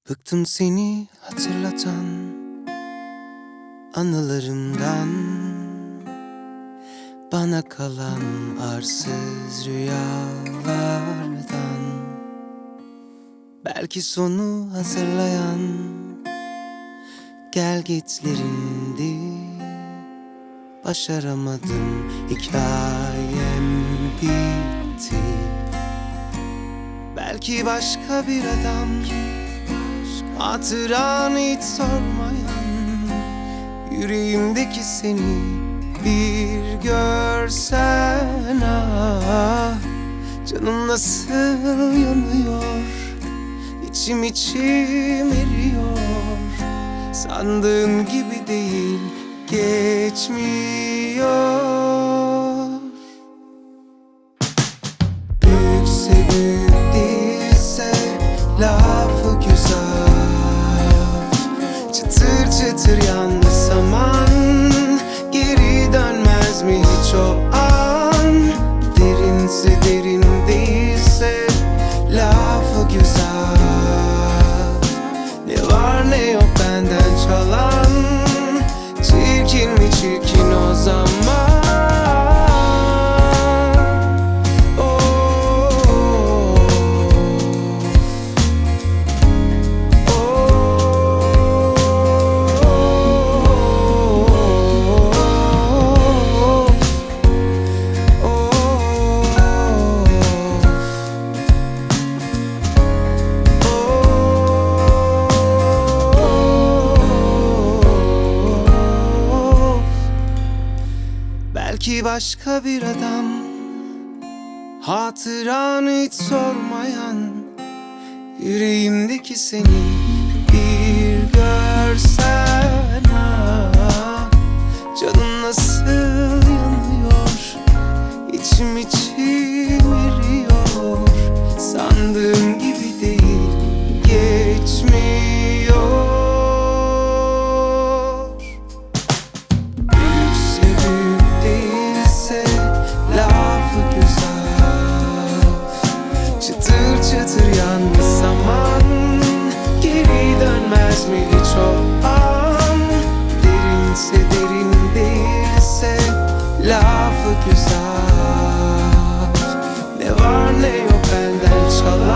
Bıktım seni hatırlatan anılarımdan, bana kalan arsız rüyalardan. Belki sonu hazırlayan gelgitlerindi. Başaramadım, hikayem bitti. Belki başka bir adam, hatıranı hiç sormayan, yüreğimdeki seni bir görsen. Ah, canım nasıl yanıyor, içim eriyor. Sandığım gibi değil, geçmiyor. Büyükse büyük, değilse lafı güzel. Çıtır çıtır yandı saman, geri dönmez mi hiç o an? Derinse derin, değilse lafı güzel. Ne var ne yok benden çalan, çirkin mi çirkin o zaman? Belki başka bir adam, hatıranı hiç sormayan, yüreğimdeki seni bir görsen. Ah, canım nasıl yanıyor, içim eriyor. Sandığım gibi değil, geçmiyor. Çıtır çıtır yandı zaman, geri dönmez mi hiç o an? Derinse derin, değilse lafı güzel. Ne var ne yok benden çalan,